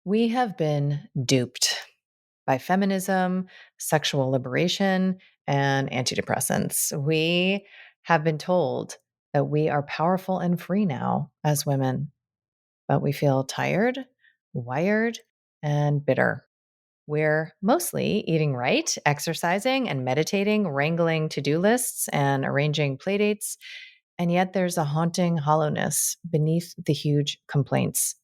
We have been duped by feminism, sexual liberation, and antidepressants. We have been told that we are powerful and free now as women, but we feel tired, wired, and bitter. We're mostly eating right, exercising and meditating, wrangling to do lists, and arranging playdates. And yet there's a haunting hollowness beneath the huge complaints.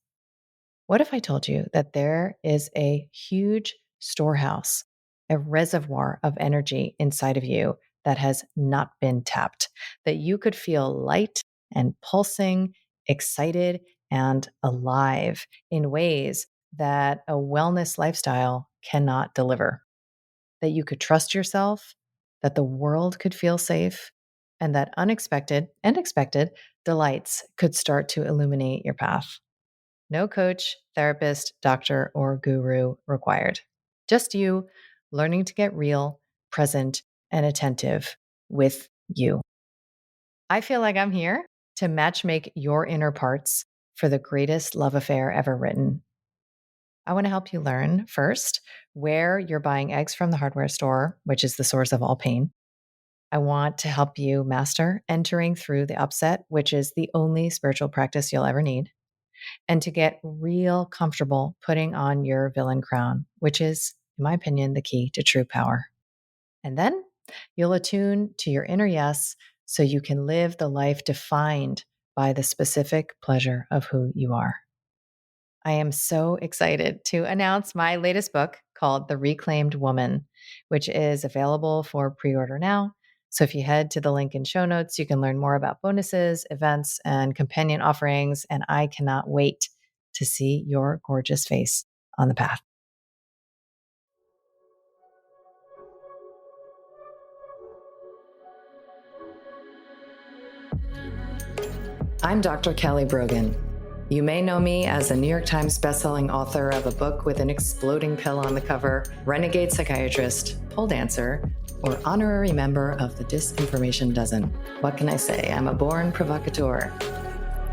What if I told you that there is a huge storehouse, a reservoir of energy inside of you that has not been tapped, that you could feel light and pulsing, excited and alive in ways that a wellness lifestyle cannot deliver, that you could trust yourself, that the world could feel safe, and that unexpected and expected delights could start to illuminate your path. No coach, therapist, doctor, or guru required. Just you learning to get real, present, and attentive with you. I feel like I'm here to matchmake your inner parts for the greatest love affair ever written. I want to help you learn first where you're buying eggs from the hardware store, which is the source of all pain. I want to help you master entering through the upset, which is the only spiritual practice you'll ever need, and to get real comfortable putting on your villain crown, which is, in my opinion, the key to true power. And then you'll attune to your inner yes so you can live the life defined by the specific pleasure of who you are. I am so excited to announce my latest book called The Reclaimed Woman, which is available for pre-order now. So if you head to the link in show notes, you can learn more about bonuses, events, and companion offerings. And I cannot wait to see your gorgeous face on the path. I'm Dr. Kelly Brogan. You may know me as a New York Times bestselling author of a book with an exploding pill on the cover, renegade psychiatrist, pole dancer, or honorary member of the Disinformation Dozen. What can I say? I'm a born provocateur.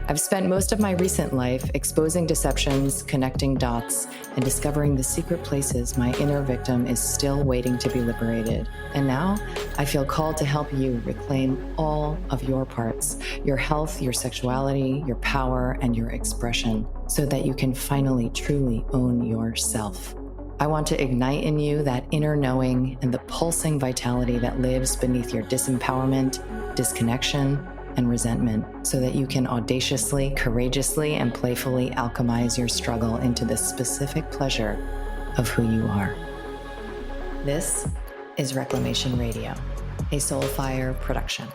I've spent most of my recent life exposing deceptions, connecting dots, and discovering the secret places my inner victim is still waiting to be liberated. And now I feel called to help you reclaim all of your parts, your health, your sexuality, your power, and your expression, so that you can finally truly own yourself. I want to ignite in you that inner knowing and the pulsing vitality that lives beneath your disempowerment, disconnection, and resentment, so that you can audaciously, courageously, and playfully alchemize your struggle into the specific pleasure of who you are. This is Reclamation Radio, a Soulfire production.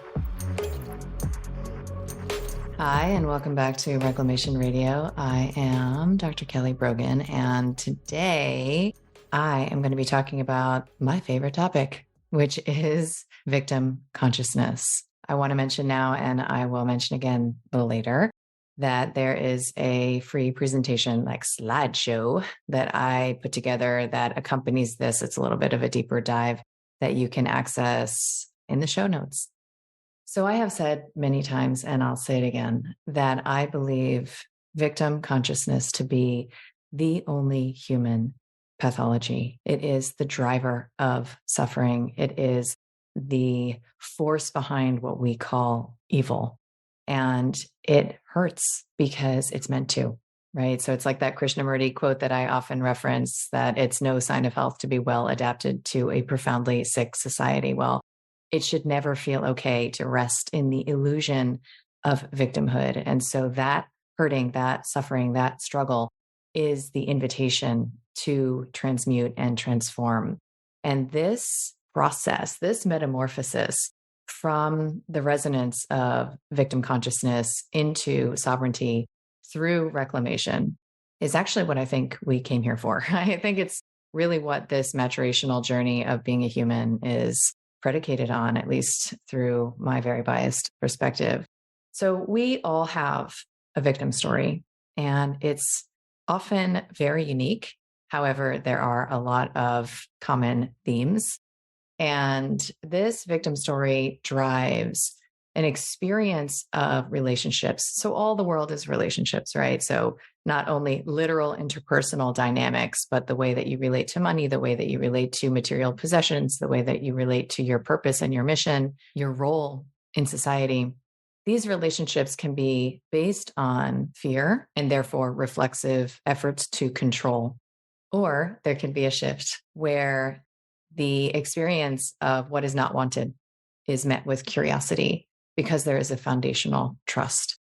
Hi, and welcome back to Reclamation Radio. I am Dr. Kelly Brogan, and today I am going to be talking about my favorite topic, which is victim consciousness. I want to mention now, and I will mention again a little later, that there is a free presentation, like slideshow, that I put together that accompanies this. It's a little bit of a deeper dive that you can access in the show notes. So I have said many times, and I'll say it again, that I believe victim consciousness to be the only human pathology. It is the driver of suffering. It is the force behind what we call evil. And it hurts because it's meant to, right? So it's like that Krishnamurti quote that I often reference, that it's no sign of health to be well adapted to a profoundly sick society. Well, it should never feel okay to rest in the illusion of victimhood. And so that hurting, that suffering, that struggle is the invitation to transmute and transform. And this process, this metamorphosis from the resonance of victim consciousness into sovereignty through reclamation is actually what I think we came here for. I think it's really what this maturational journey of being a human is predicated on, at least through my very biased perspective. So we all have a victim story, and it's often very unique. However, there are a lot of common themes. And this victim story drives an experience of relationships. So all the world is relationships, right? So not only literal interpersonal dynamics, but the way that you relate to money, the way that you relate to material possessions, the way that you relate to your purpose and your mission, your role in society. These relationships can be based on fear and therefore reflexive efforts to control. Or there can be a shift where the experience of what is not wanted is met with curiosity because there is a foundational trust.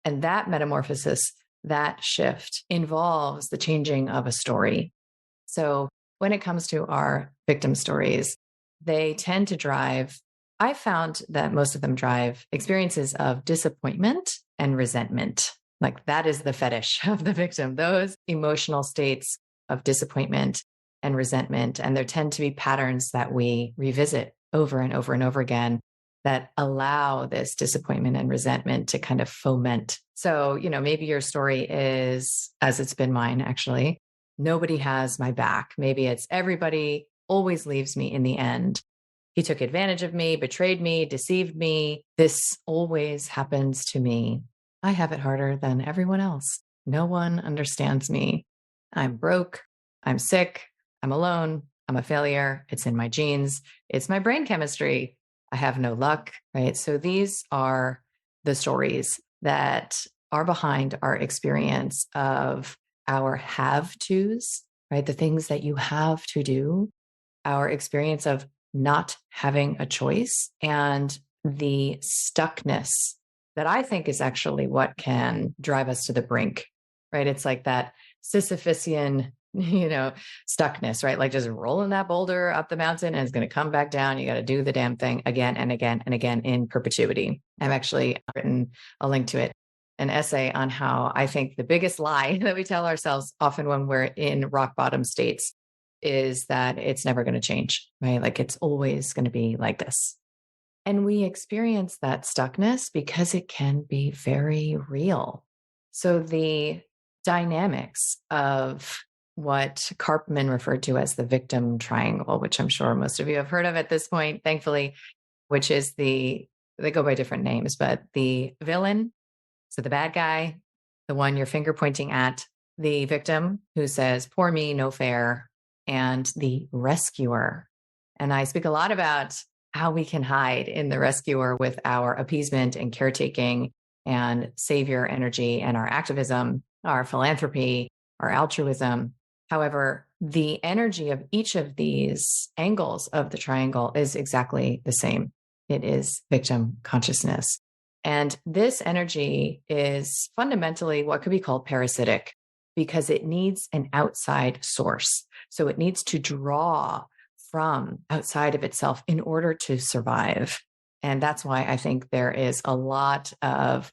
And that metamorphosis, that shift involves the changing of a story. So when it comes to our victim stories, they tend to drive, I found that most of them drive experiences of disappointment and resentment. Like that is the fetish of the victim, those emotional states of disappointment and resentment. And there tend to be patterns that we revisit over and over and over again that allow this disappointment and resentment to kind of foment. So, maybe your story is, as it's been mine actually, nobody has my back. Maybe it's everybody always leaves me in the end. He took advantage of me, betrayed me, deceived me. This always happens to me. I have it harder than everyone else. No one understands me. I'm broke. I'm sick. I'm alone. I'm a failure. It's in my genes. It's my brain chemistry. I have no luck, right? So these are the stories that are behind our experience of our have tos, right? The things that you have to do, our experience of not having a choice, and the stuckness that I think is actually what can drive us to the brink, right? It's like that Sisyphusian, stuckness, right? Like just rolling that boulder up the mountain and it's going to come back down. You got to do the damn thing again and again and again in perpetuity. I've actually written a link to it, an essay on how I think the biggest lie that we tell ourselves often when we're in rock bottom states is that it's never going to change, right? Like it's always going to be like this. And we experience that stuckness because it can be very real. So the dynamics of what Karpman referred to as the victim triangle, which I'm sure most of you have heard of at this point, thankfully, which is they go by different names, but the villain, so the bad guy, the one you're finger pointing at, the victim who says, poor me, no fair, and the rescuer. And I speak a lot about how we can hide in the rescuer with our appeasement and caretaking and savior energy and our activism, our philanthropy, our altruism. However, the energy of each of these angles of the triangle is exactly the same. It is victim consciousness. And this energy is fundamentally what could be called parasitic because it needs an outside source. So it needs to draw from outside of itself in order to survive. And that's why I think there is a lot of,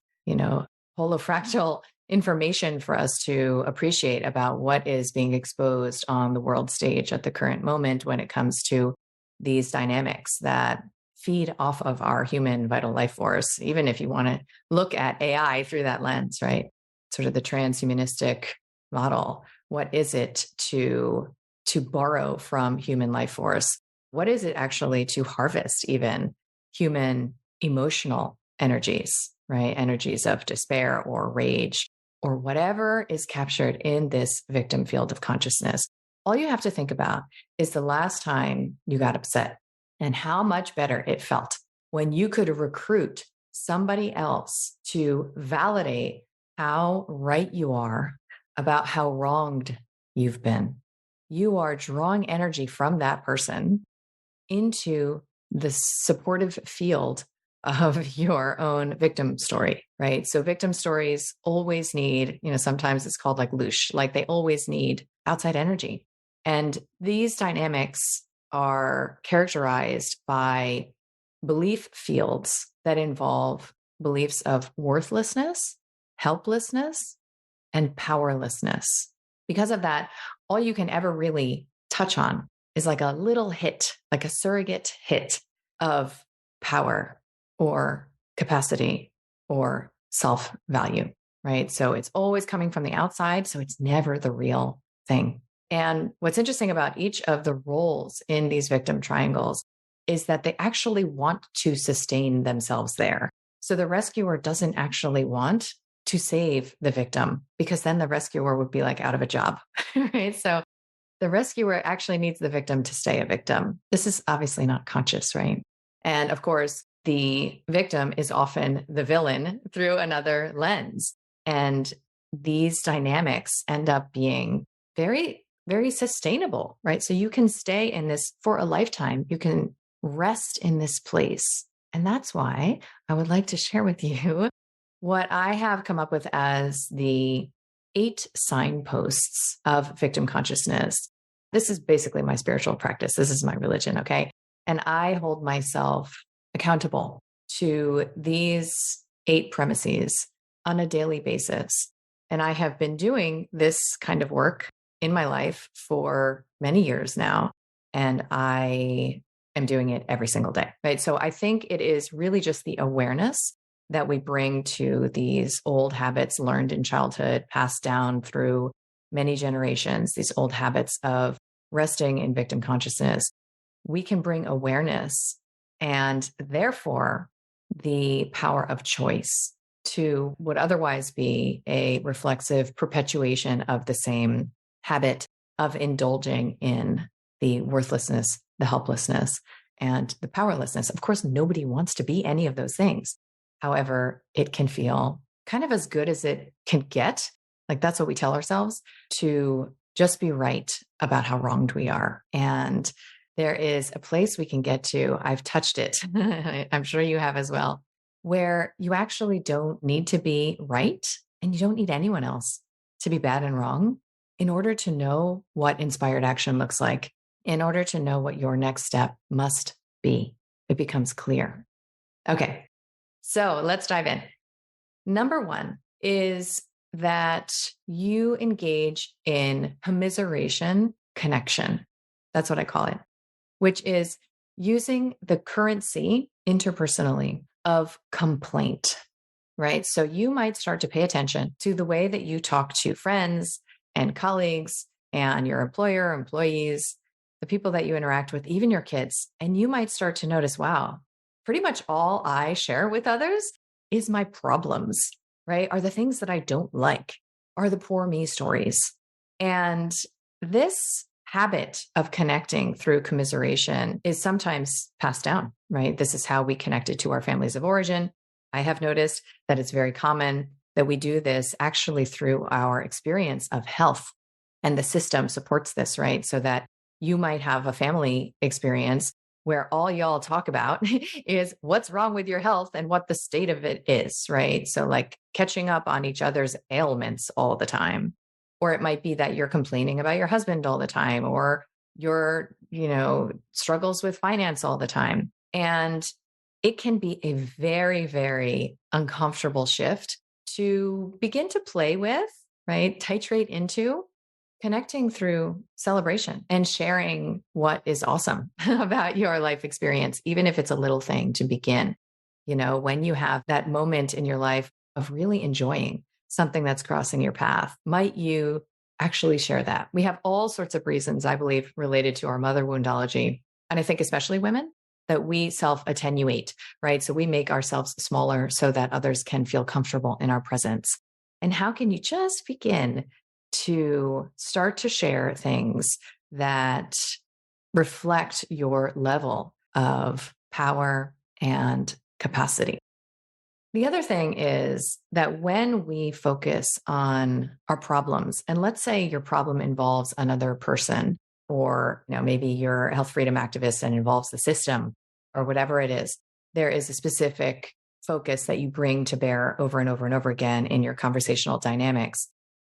holofractal information for us to appreciate about what is being exposed on the world stage at the current moment when it comes to these dynamics that feed off of our human vital life force, even if you want to look at AI through that lens, right? Sort of the transhumanistic model. What is it to borrow from human life force? What is it actually to harvest even human emotional energies, right? Energies of despair or rage or whatever is captured in this victim field of consciousness. All you have to think about is the last time you got upset and how much better it felt when you could recruit somebody else to validate how right you are about how wronged you've been. You are drawing energy from that person into the supportive field of your own victim story, right? So victim stories always need, sometimes it's called like loosh, like they always need outside energy. And these dynamics are characterized by belief fields that involve beliefs of worthlessness, helplessness, and powerlessness. Because of that, all you can ever really touch on is like a little hit, like a surrogate hit of power or capacity or self-value, right? So it's always coming from the outside. So it's never the real thing. And what's interesting about each of the roles in these victim triangles is that they actually want to sustain themselves there. So the rescuer doesn't actually want to save the victim, because then the rescuer would be like out of a job, right? So the rescuer actually needs the victim to stay a victim. This is obviously not conscious, right? And of course, the victim is often the villain through another lens. And these dynamics end up being very, very sustainable, right? So you can stay in this for a lifetime. You can rest in this place. And that's why I would like to share with you what I have come up with as the 8 signposts of victim consciousness. This is basically my spiritual practice. This is my religion. Okay. And I hold myself accountable to these 8 premises on a daily basis. And I have been doing this kind of work in my life for many years now. And I am doing it every single day. Right. So I think it is really just the awareness that we bring to these old habits learned in childhood, passed down through many generations, these old habits of resting in victim consciousness. We can bring awareness and therefore the power of choice to what otherwise be a reflexive perpetuation of the same habit of indulging in the worthlessness, the helplessness, and the powerlessness. Of course, nobody wants to be any of those things. However, it can feel kind of as good as it can get. Like that's what we tell ourselves, to just be right about how wronged we are. And there is a place we can get to. I've touched it. I'm sure you have as well, where you actually don't need to be right and you don't need anyone else to be bad and wrong in order to know what inspired action looks like, in order to know what your next step must be. It becomes clear. Okay. So let's dive in. Number 1 is that you engage in commiseration connection. That's what I call it, which is using the currency interpersonally of complaint, right? So you might start to pay attention to the way that you talk to friends and colleagues and your employer, employees, the people that you interact with, even your kids. And you might start to notice, wow, pretty much all I share with others is my problems, right? Are the things that I don't like, are the poor me stories. And this habit of connecting through commiseration is sometimes passed down, right? This is how we connected to our families of origin. I have noticed that it's very common that we do this actually through our experience of health. And the system supports this, right? So that you might have a family experience where all y'all talk about is what's wrong with your health and what the state of it is, right? So, like catching up on each other's ailments all the time. Or it might be that you're complaining about your husband all the time, or your, struggles with finance all the time. And it can be a very, very uncomfortable shift to begin to play with, right? Titrate into connecting through celebration and sharing what is awesome about your life experience, even if it's a little thing to begin. When you have that moment in your life of really enjoying something that's crossing your path, might you actually share that? We have all sorts of reasons, I believe, related to our mother woundology. And I think especially women, that we self-attenuate, right? So we make ourselves smaller so that others can feel comfortable in our presence. And how can you just begin to start to share things that reflect your level of power and capacity? The other thing is that when we focus on our problems, and let's say your problem involves another person, or maybe you're a health freedom activist and involves the system, or whatever it is, there is a specific focus that you bring to bear over and over and over again in your conversational dynamics.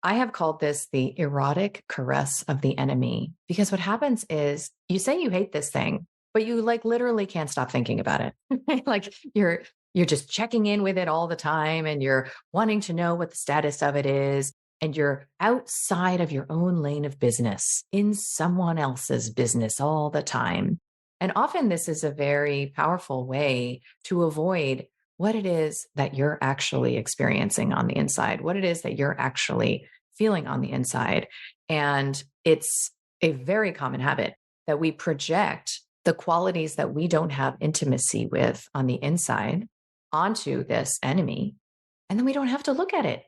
I have called this the erotic caress of the enemy, because what happens is you say you hate this thing, but you literally can't stop thinking about it. Like you're just checking in with it all the time, and you're wanting to know what the status of it is. And you're outside of your own lane of business in someone else's business all the time. And often this is a very powerful way to avoid what it is that you're actually experiencing on the inside, what it is that you're actually feeling on the inside. And it's a very common habit that we project the qualities that we don't have intimacy with on the inside onto this enemy. And then we don't have to look at it,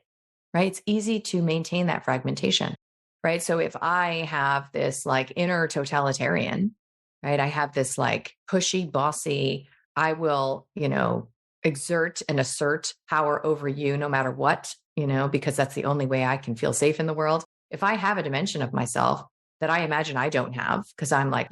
right? It's easy to maintain that fragmentation, right? So if I have this like inner totalitarian, right? I have this like pushy, bossy, I will, exert and assert power over you no matter what, because that's the only way I can feel safe in the world. If I have a dimension of myself that I imagine I don't have, because I'm like,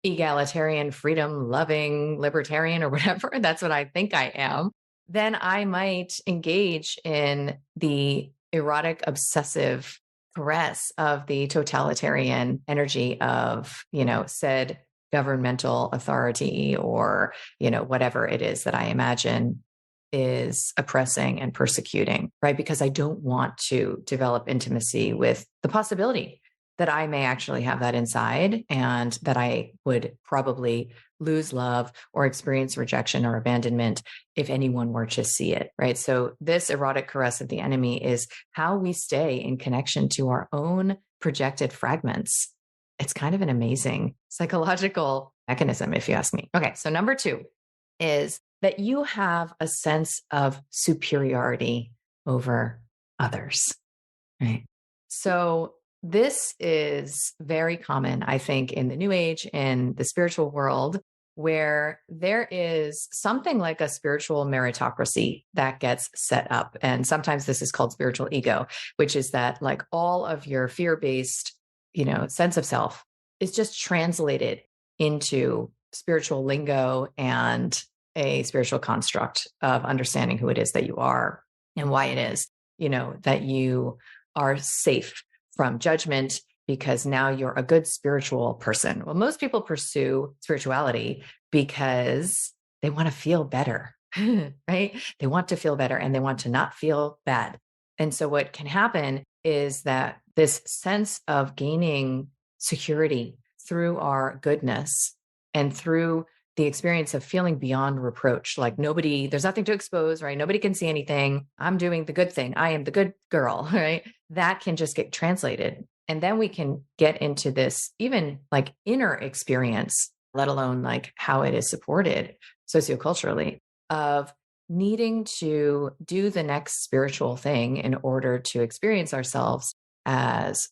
egalitarian, freedom loving, libertarian, or whatever, that's what I think I am, then I might engage in the erotic, obsessive caress of the totalitarian energy of, said governmental authority or, whatever it is that I imagine is oppressing and persecuting, right? Because I don't want to develop intimacy with the possibility that I may actually have that inside and that I would probably lose love or experience rejection or abandonment if anyone were to see it, right? So this erotic caress of the enemy is how we stay in connection to our own projected fragments. It's kind of an amazing psychological mechanism, if you ask me. Okay, so number 2 is that you have a sense of superiority over others, right? So this is very common, I think, in the new age, in the spiritual world, where there is something like a spiritual meritocracy that gets set up. And sometimes this is called spiritual ego, which is that like all of your fear-based, sense of self is just translated into spiritual lingo and a spiritual construct of understanding who it is that you are and why it is, that you are safe from judgment because now you're a good spiritual person. Well, most people pursue spirituality because they want to feel better, right? They want to feel better and they want to not feel bad. And so what can happen is that this sense of gaining security through our goodness and through the experience of feeling beyond reproach, like there's nothing to expose, right? Nobody can see anything. I'm doing the good thing. I am the good girl, right? That can just get translated. And then we can get into this even like inner experience, let alone like how it is supported socioculturally, of needing to do the next spiritual thing in order to experience ourselves as,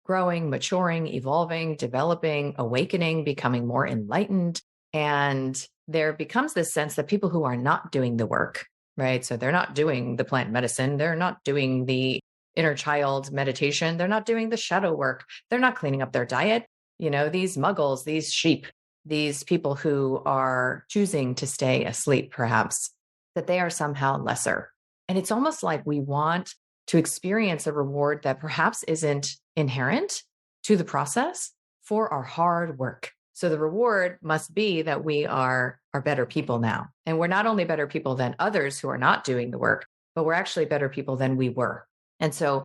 growing, maturing, evolving, developing, awakening, becoming more enlightened. And there becomes this sense that people who are not doing the work, right? So they're not doing the plant medicine, they're not doing the inner child meditation, they're not doing the shadow work, they're not cleaning up their diet. These muggles, these sheep, these people who are choosing to stay asleep, perhaps, that they are somehow lesser. And it's almost like we want to experience a reward that perhaps isn't inherent to the process for our hard work. So the reward must be that we are better people now. And we're not only better people than others who are not doing the work, but we're actually better people than we were. And so,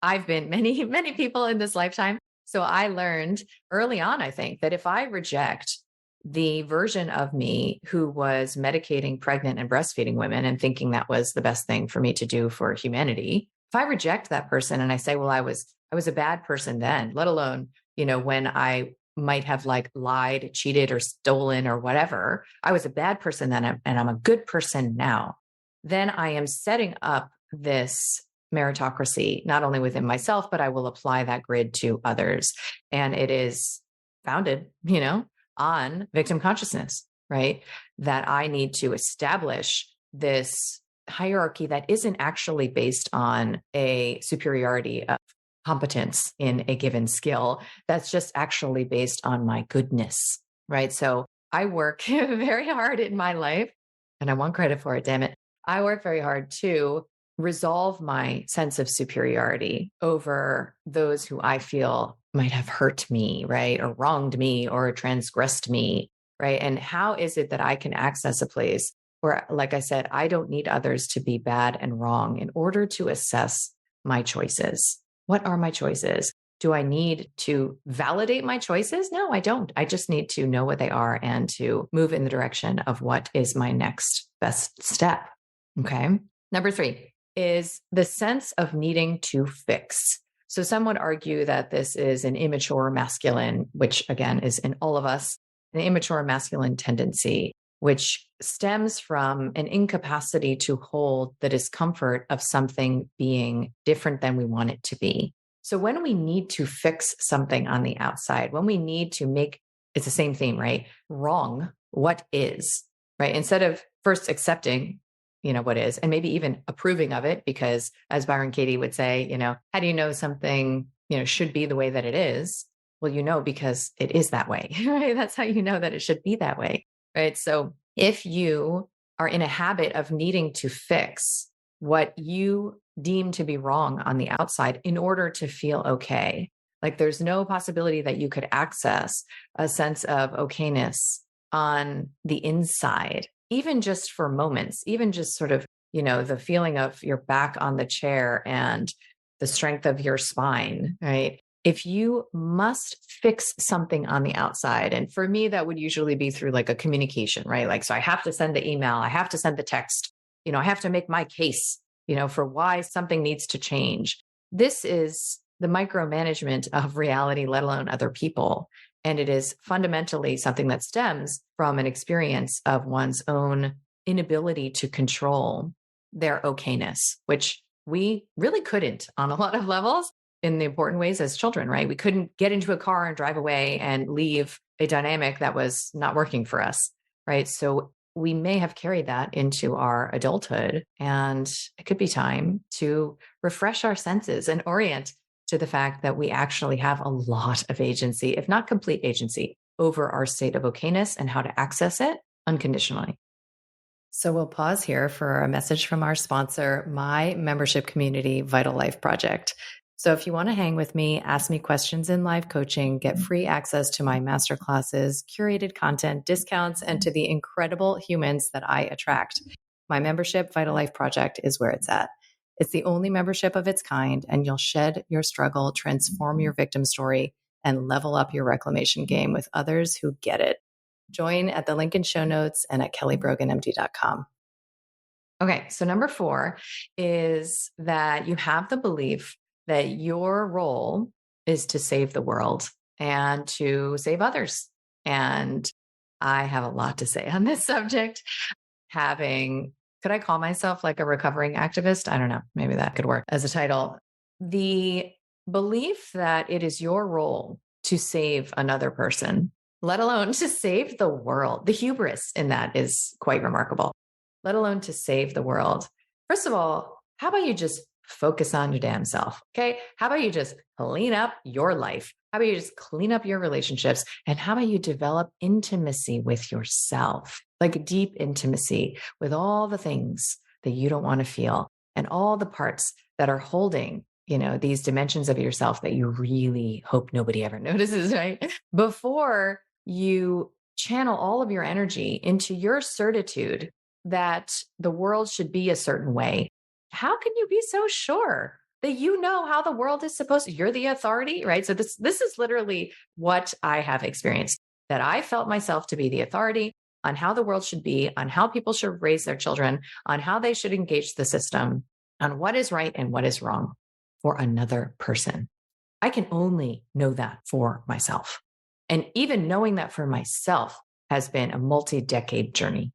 I've been many, many people in this lifetime. So I learned early on, I think, that if I reject the version of me who was medicating pregnant and breastfeeding women and thinking that was the best thing for me to do for humanity, if I reject that person and I say, well, I was a bad person then, let alone, when I might have like lied, cheated, or stolen or whatever, I was a bad person then and I'm a good person now, then I am setting up this meritocracy, not only within myself, but I will apply that grid to others. And it is founded, on victim consciousness, right? That I need to establish this hierarchy that isn't actually based on a superiority of competence in a given skill. That's just actually based on my goodness, right? So I work very hard in my life and I want credit for it, damn it. I work very hard to resolve my sense of superiority over those who I feel might have hurt me, right? Or wronged me or transgressed me, right? And how is it that I can access a place where, like I said, I don't need others to be bad and wrong in order to assess my choices? What are my choices? Do I need to validate my choices? No, I don't. I just need to know what they are and to move in the direction of what is my next best step. Okay. Number 3 is the sense of needing to fix. So some would argue that this is an immature masculine, which again is in all of us, an immature masculine tendency which stems from an incapacity to hold the discomfort of something being different than we want it to be. So when we need to fix something on the outside, when we need to make, it's the same theme, right? Wrong what is, right? Instead of first accepting, what is, and maybe even approving of it, because as Byron Katie would say, how do you know something, should be the way that it is? Well, because it is that way, right? That's how you know that it should be that way, right? So if you are in a habit of needing to fix what you deem to be wrong on the outside in order to feel okay, like there's no possibility that you could access a sense of okayness on the inside, even just for moments, even just sort of, the feeling of your back on the chair and the strength of your spine, right? If you must fix something on the outside, and for me, that would usually be through like a communication, right? Like, so I have to send the email, I have to send the text, I have to make my case, for why something needs to change. This is the micromanagement of reality, let alone other people. And it is fundamentally something that stems from an experience of one's own inability to control their okayness, which we really couldn't on a lot of levels in the important ways as children, right? We couldn't get into a car and drive away and leave a dynamic that was not working for us, right? So we may have carried that into our adulthood, and it could be time to refresh our senses and orient to the fact that we actually have a lot of agency, if not complete agency, over our state of okayness and how to access it unconditionally. So we'll pause here for a message from our sponsor, my membership community, Vital Life Project. So if you want to hang with me, ask me questions in live coaching, get free access to my masterclasses, curated content, discounts, and to the incredible humans that I attract, my membership, Vital Life Project, is where it's at. It's the only membership of its kind, and you'll shed your struggle, transform your victim story, and level up your reclamation game with others who get it. Join at the link in show notes and at kellybroganmd.com. Okay, so number 4 is that you have the belief that your role is to save the world and to save others. And I have a lot to say on this subject. Could I call myself like a recovering activist? I don't know. Maybe that could work as a title. The belief that it is your role to save another person, let alone to save the world. The hubris in that is quite remarkable, let alone to save the world. First of all, how about you just focus on your damn self? Okay. How about you just clean up your life? How about you just clean up your relationships? And how about you develop intimacy with yourself, like deep intimacy with all the things that you don't want to feel and all the parts that are holding, these dimensions of yourself that you really hope nobody ever notices, right? Before you channel all of your energy into your certitude that the world should be a certain way. How can you be so sure that you know how the world is supposed to? You're the authority, right? So this is literally what I have experienced, that I felt myself to be the authority on how the world should be, on how people should raise their children, on how they should engage the system, on what is right and what is wrong for another person. I can only know that for myself. And even knowing that for myself has been a multi-decade journey,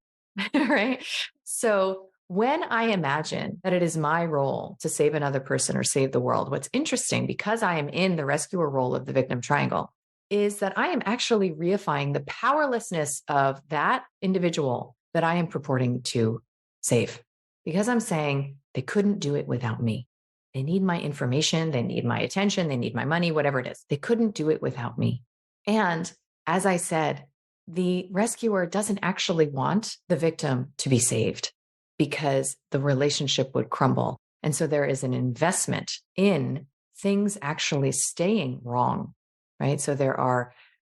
right? So when I imagine that it is my role to save another person or save the world, what's interesting, because I am in the rescuer role of the victim triangle, is that I am actually reifying the powerlessness of that individual that I am purporting to save. Because I'm saying they couldn't do it without me. They need my information, they need my attention, they need my money, whatever it is. They couldn't do it without me. And as I said, the rescuer doesn't actually want the victim to be saved because the relationship would crumble. And so there is an investment in things actually staying wrong, right? So there are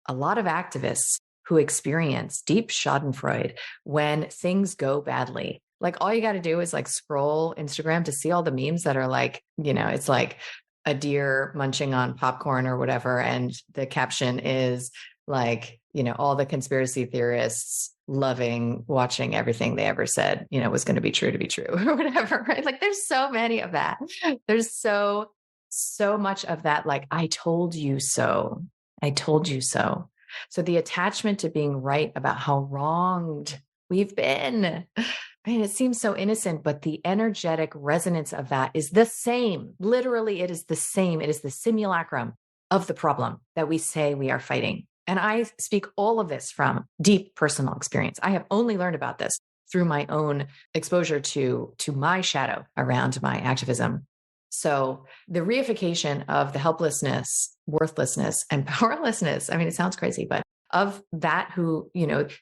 a lot of activists who experience deep schadenfreude when things go badly. Like all you got to do is like scroll Instagram to see all the memes that are like, it's like a deer munching on popcorn or whatever. And the caption is like, all the conspiracy theorists loving watching everything they ever said, was going to be true or whatever, right? Like there's so many of that. There's so much of that. Like, I told you so. I told you so. So the attachment to being right about how wronged We've been. I mean, it seems so innocent, but the energetic resonance of that is the same. Literally, it is the same. It is the simulacrum of the problem that we say we are fighting. And I speak all of this from deep personal experience. I have only learned about this through my own exposure to my shadow around my activism. So the reification of the helplessness, worthlessness, and powerlessness, I mean, it sounds crazy, but of that who,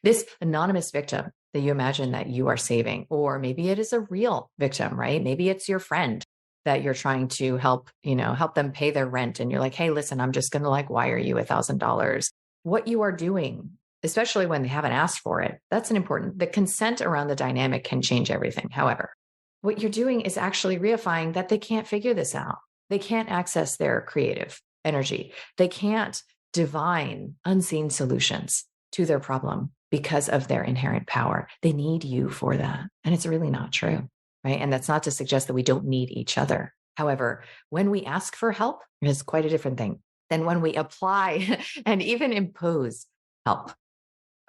this anonymous victim that you imagine that you are saving, or maybe it is a real victim, right? Maybe it's your friend that you're trying to help, help them pay their rent. And you're like, hey, listen, I'm just going to wire you $1,000. What you are doing, especially when they haven't asked for it, that's an important, the consent around the dynamic can change everything. However, what you're doing is actually reifying that they can't figure this out. They can't access their creative energy. They can't divine unseen solutions to their problem because of their inherent power. They need you for that. And it's really not true, right? And that's not to suggest that we don't need each other. However, when we ask for help, it's quite a different thing than when we apply and even impose help.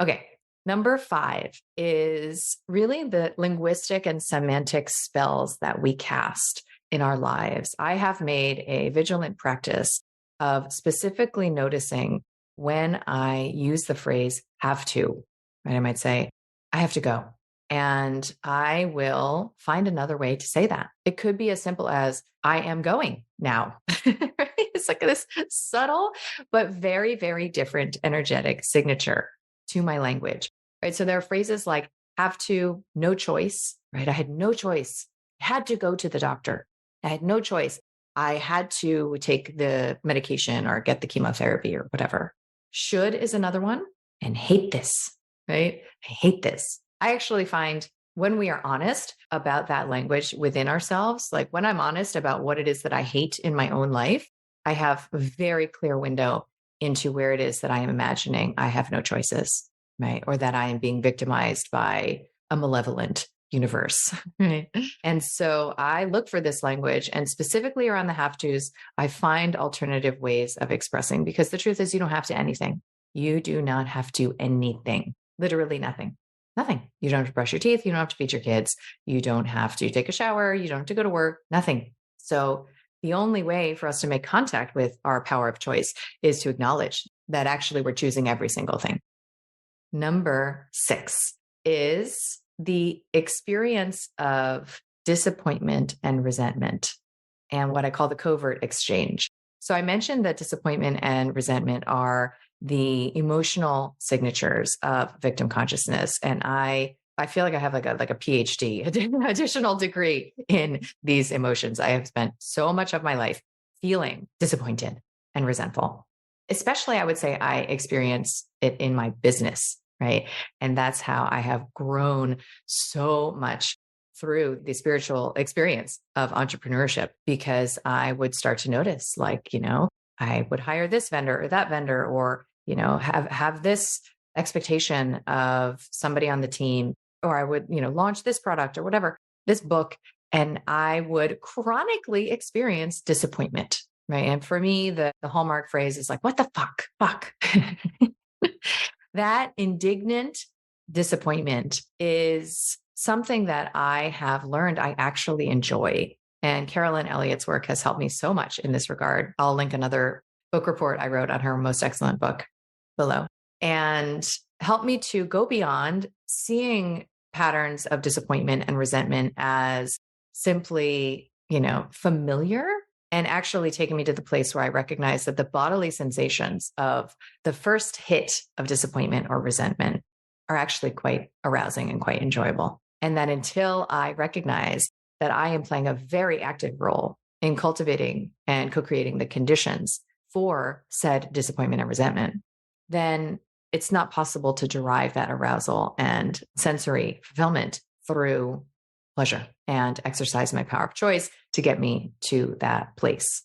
Okay. Number 5 is really the linguistic and semantic spells that we cast in our lives. I have made a vigilant practice of specifically noticing when I use the phrase have to, right? I might say, I have to go. And I will find another way to say that. It could be as simple as, I am going now. It's like this subtle, but very, very different energetic signature to my language, right? So there are phrases like have to, no choice, right? I had no choice. I had to go to the doctor. I had no choice. I had to take the medication or get the chemotherapy or whatever. Should is another one. And hate this, right? I hate this. I actually find when we are honest about that language within ourselves, like when I'm honest about what it is that I hate in my own life, I have a very clear window into where it is that I am imagining I have no choices, right? Or that I am being victimized by a malevolent universe, right? And so I look for this language, and specifically around the have tos, I find alternative ways of expressing, because the truth is you don't have to anything. You do not have to anything, literally nothing. Nothing. You don't have to brush your teeth. You don't have to feed your kids. You don't have to take a shower. You don't have to go to work. Nothing. So the only way for us to make contact with our power of choice is to acknowledge that actually we're choosing every single thing. Number 6 is the experience of disappointment and resentment, and what I call the covert exchange. So I mentioned that disappointment and resentment are the emotional signatures of victim consciousness. And I feel like I have like a PhD, additional degree in these emotions. I have spent so much of my life feeling disappointed and resentful. Especially, I would say I experience it in my business, right? And that's how I have grown so much through the spiritual experience of entrepreneurship, because I would start to notice, I would hire this vendor or that vendor, or, have this expectation of somebody on the team, or I would, launch this product or whatever, this book, and I would chronically experience disappointment, right? And for me, the hallmark phrase is like, what the fuck? That indignant disappointment is something that I have learned I actually enjoy. And Carolyn Elliott's work has helped me so much in this regard. I'll link another book report I wrote on her most excellent book below, and helped me to go beyond seeing patterns of disappointment and resentment as simply, familiar, and actually taking me to the place where I recognize that the bodily sensations of the first hit of disappointment or resentment are actually quite arousing and quite enjoyable. And that until I recognize that I am playing a very active role in cultivating and co-creating the conditions for said disappointment and resentment, then it's not possible to derive that arousal and sensory fulfillment through pleasure and exercise my power of choice to get me to that place.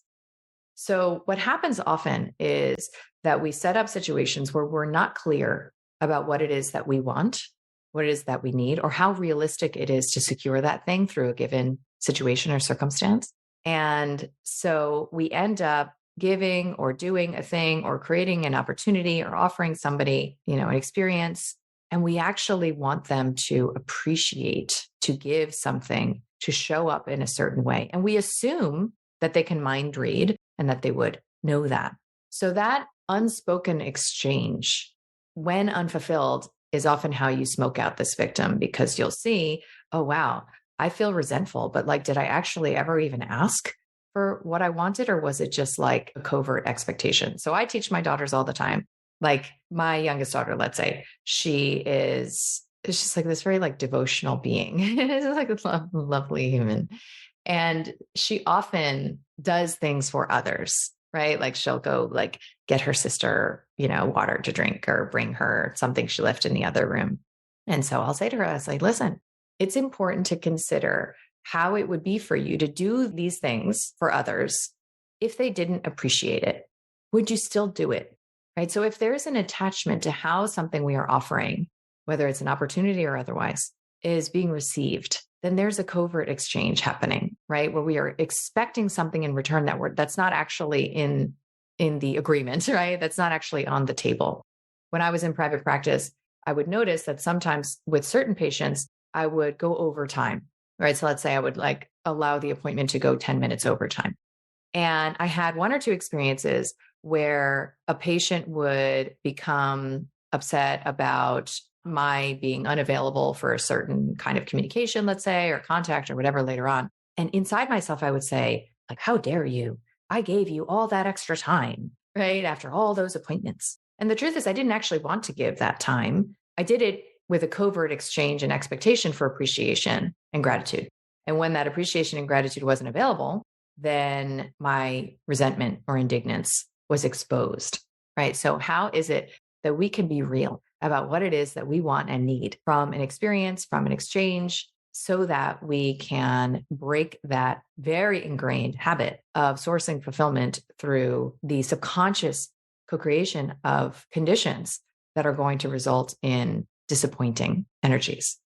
So what happens often is that we set up situations where we're not clear about what it is that we want, what it is that we need, or how realistic it is to secure that thing through a given situation or circumstance. And so we end up giving or doing a thing or creating an opportunity or offering somebody, an experience And we actually want them to appreciate, to give something, to show up in a certain way. And we assume that they can mind read and that they would know that. So that unspoken exchange, when unfulfilled, is often how you smoke out this victim, because you'll see, oh, wow, I feel resentful, but like, did I actually ever even ask for what I wanted? Or was it just like a covert expectation? So I teach my daughters all the time. Like my youngest daughter, let's say, she's just like this very like devotional being. It's like a lovely human. And she often does things for others, right? Like she'll go like get her sister, water to drink or bring her something she left in the other room. And so I'll say to her, I was like, listen, it's important to consider how it would be for you to do these things for others if they didn't appreciate it. Would you still do it? Right. So if there's an attachment to how something we are offering, whether it's an opportunity or otherwise, is being received, then there's a covert exchange happening, right? Where we are expecting something in return that's not actually in the agreement, right? That's not actually on the table. When I was in private practice, I would notice that sometimes with certain patients, I would go overtime, right? So let's say I would like allow the appointment to go 10 minutes overtime. And I had one or two experiences where a patient would become upset about my being unavailable for a certain kind of communication, let's say, or contact or whatever later on. And inside myself, I would say, like, how dare you? I gave you all that extra time, right? After all those appointments. And the truth is, I didn't actually want to give that time. I did it with a covert exchange and expectation for appreciation and gratitude. And when that appreciation and gratitude wasn't available, then my resentment or indignance was exposed, right? So how is it that we can be real about what it is that we want and need from an experience, from an exchange, so that we can break that very ingrained habit of sourcing fulfillment through the subconscious co-creation of conditions that are going to result in disappointing energies,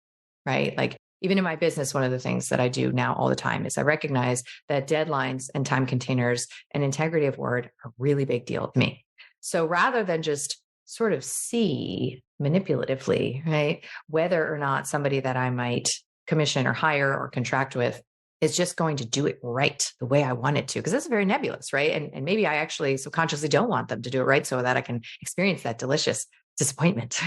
right? Like even in my business, one of the things that I do now all the time is I recognize that deadlines and time containers and integrity of word are a really big deal to me. So rather than just sort of see manipulatively, right, whether or not somebody that I might commission or hire or contract with is just going to do it right the way I want it to, because that's very nebulous, right? And maybe I actually subconsciously don't want them to do it right so that I can experience that delicious disappointment.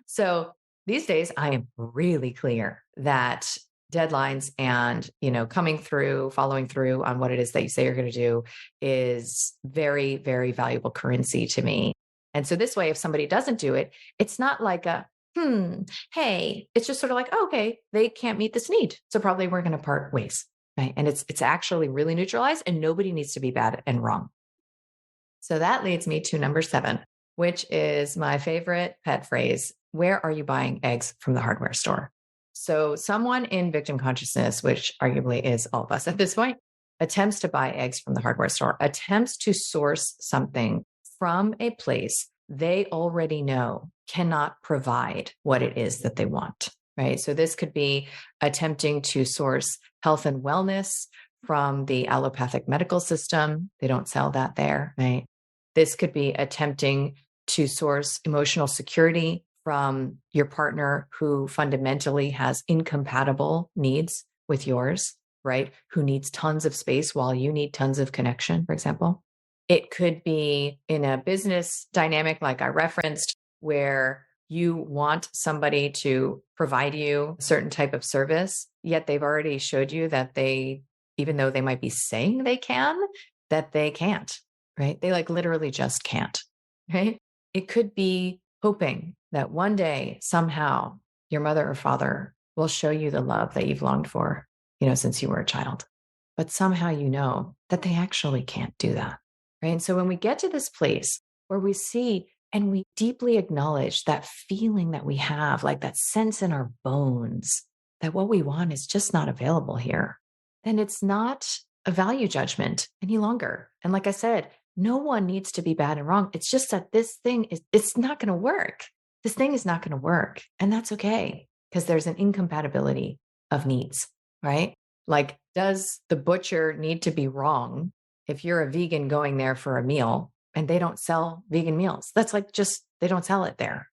So these days, I am really clear that deadlines and, coming through, following through on what it is that you say you're going to do is very, very valuable currency to me. And so this way, if somebody doesn't do it, it's not like hey, it's just sort of like, oh, okay, they can't meet this need. So probably we're going to part ways, right? And it's actually really neutralized and nobody needs to be bad and wrong. So that leads me to number 7, which is my favorite pet phrase. Where are you buying eggs from the hardware store? So someone in victim consciousness, which arguably is all of us at this point, attempts to buy eggs from the hardware store, attempts to source something from a place they already know cannot provide what it is that they want, right? So this could be attempting to source health and wellness from the allopathic medical system. They don't sell that there, right? This could be attempting to source emotional security from your partner who fundamentally has incompatible needs with yours, right? Who needs tons of space while you need tons of connection, for example. It could be in a business dynamic, like I referenced, where you want somebody to provide you a certain type of service, yet they've already showed you that even though they might be saying they can, that they can't, right? They like literally just can't, right? It could be hoping that one day, somehow, your mother or father will show you the love that you've longed for, since you were a child. But somehow you know that they actually can't do that, right? And so when we get to this place where we see and we deeply acknowledge that feeling that we have, like that sense in our bones, that what we want is just not available here, then it's not a value judgment any longer. And like I said, no one needs to be bad and wrong. It's just that it's not going to work. This thing is not going to work. And that's okay, because there's an incompatibility of needs, right? Like, does the butcher need to be wrong if you're a vegan going there for a meal and they don't sell vegan meals? That's like they don't sell it there.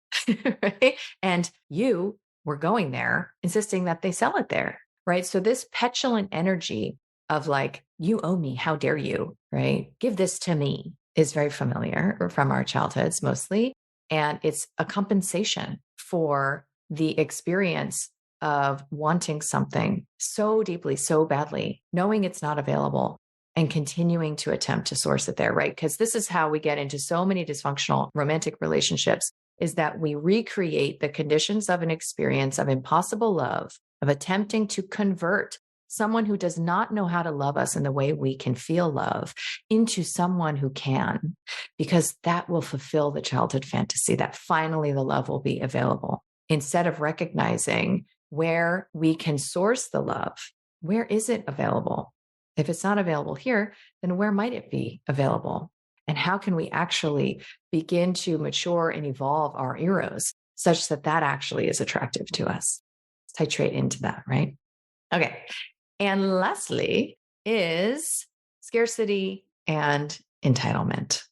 right? And you were going there, insisting that they sell it there, right? So this petulant energy of like, you owe me, how dare you, right? Give this to me is very familiar from our childhoods mostly. And it's a compensation for the experience of wanting something so deeply, so badly, knowing it's not available and continuing to attempt to source it there, right? Because this is how we get into so many dysfunctional romantic relationships, is that we recreate the conditions of an experience of impossible love, of attempting to convert someone who does not know how to love us in the way we can feel love into someone who can, because that will fulfill the childhood fantasy that finally the love will be available. Instead of recognizing where we can source the love, where is it available? If it's not available here, then where might it be available? And how can we actually begin to mature and evolve our eros such that that actually is attractive to us? Titrate into that, right? Okay. And lastly is scarcity and entitlement,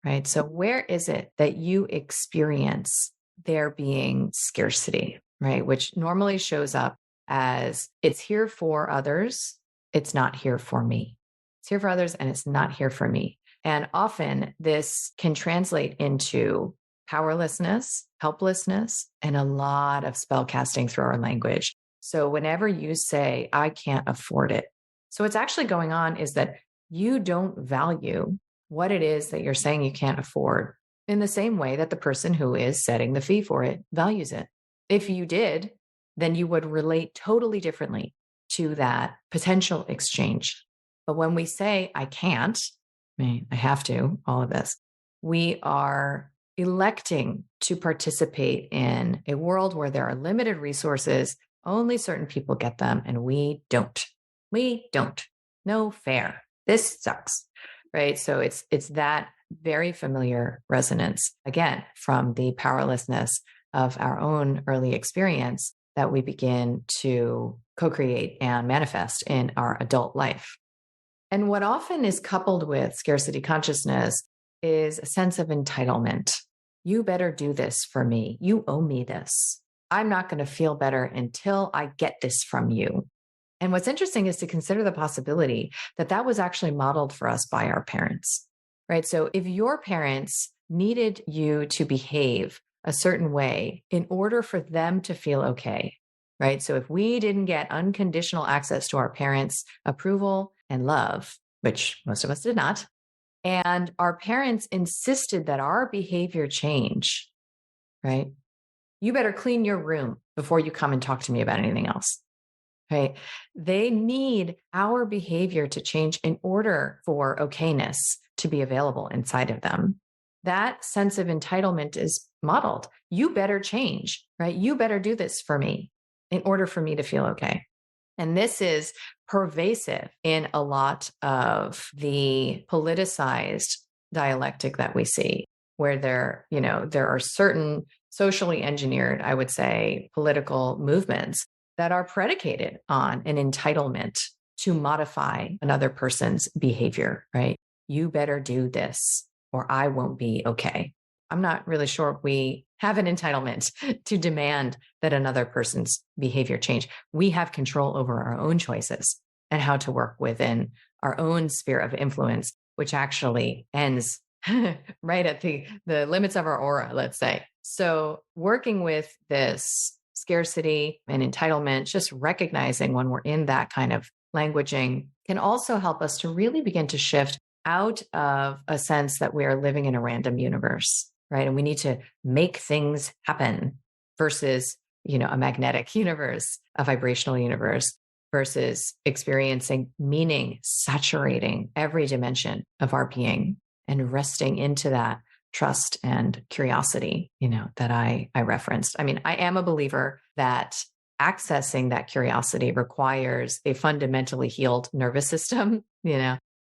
right? So where is it that you experience there being scarcity, right? Which normally shows up as it's here for others, it's not here for me. It's here for others and it's not here for me. And often this can translate into powerlessness, helplessness, and a lot of spell casting through our language. So whenever you say, I can't afford it, so what's actually going on is that you don't value what it is that you're saying you can't afford in the same way that the person who is setting the fee for it values it. If you did, then you would relate totally differently to that potential exchange. But when we say, I can't, I have to, all of this, we are electing to participate in a world where there are limited resources, only certain people get them, and we don't. We don't. No fair. This sucks, right? So it's that very familiar resonance, again, from the powerlessness of our own early experience that we begin to co-create and manifest in our adult life. And what often is coupled with scarcity consciousness is a sense of entitlement. You better do this for me. You owe me this. I'm not going to feel better until I get this from you. And what's interesting is to consider the possibility that that was actually modeled for us by our parents, right? So if your parents needed you to behave a certain way in order for them to feel okay, right? So if we didn't get unconditional access to our parents' approval and love, which most of us did not, and our parents insisted that our behavior change, right? You better clean your room before you come and talk to me about anything else, right? They need our behavior to change in order for okayness to be available inside of them. That sense of entitlement is modeled. You better change, right? You better do this for me in order for me to feel okay. And this is pervasive in a lot of the politicized dialectic that we see, where there are certain socially engineered, I would say, political movements that are predicated on an entitlement to modify another person's behavior, right? You better do this or I won't be okay. I'm not really sure we have an entitlement to demand that another person's behavior change. We have control over our own choices and how to work within our own sphere of influence, which actually ends right at the limits of our aura, let's say. So working with this scarcity and entitlement, just recognizing when we're in that kind of languaging can also help us to really begin to shift out of a sense that we are living in a random universe, right? And we need to make things happen versus, a magnetic universe, a vibrational universe, versus experiencing meaning, saturating every dimension of our being and resting into that trust and curiosity, that I referenced. I am a believer that accessing that curiosity requires a fundamentally healed nervous system,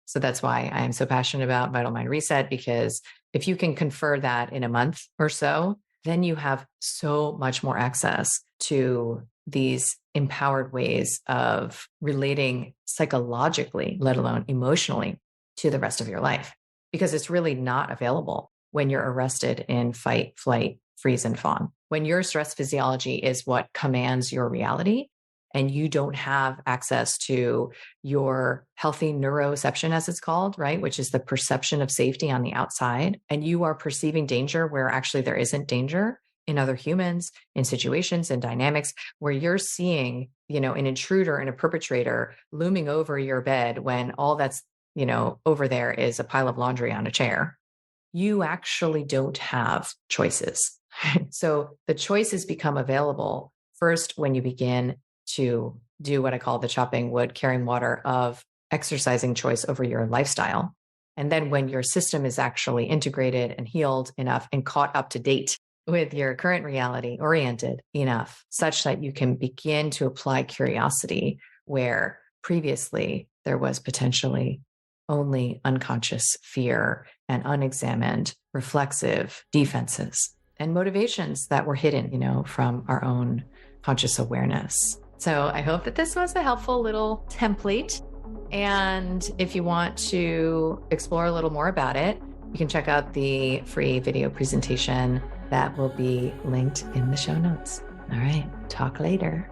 So that's why I am so passionate about Vital Mind Reset, because if you can confer that in a month or so, then you have so much more access to these empowered ways of relating psychologically, let alone emotionally, to the rest of your life, because it's really not available when you're arrested in fight, flight, freeze and fawn. When your stress physiology is what commands your reality, and you don't have access to your healthy neuroception, as it's called, right? Which is the perception of safety on the outside. And you are perceiving danger where actually there isn't danger in other humans, in situations and dynamics where you're seeing, an intruder and a perpetrator looming over your bed when all that's, over there is a pile of laundry on a chair. You actually don't have choices. So the choices become available first when you begin to do what I call the chopping wood, carrying water of exercising choice over your lifestyle. And then when your system is actually integrated and healed enough and caught up to date with your current reality, oriented enough, such that you can begin to apply curiosity where previously there was potentially only unconscious fear and unexamined reflexive defenses and motivations that were hidden, from our own conscious awareness. So I hope that this was a helpful little template. And if you want to explore a little more about it, you can check out the free video presentation that will be linked in the show notes. All right, talk later.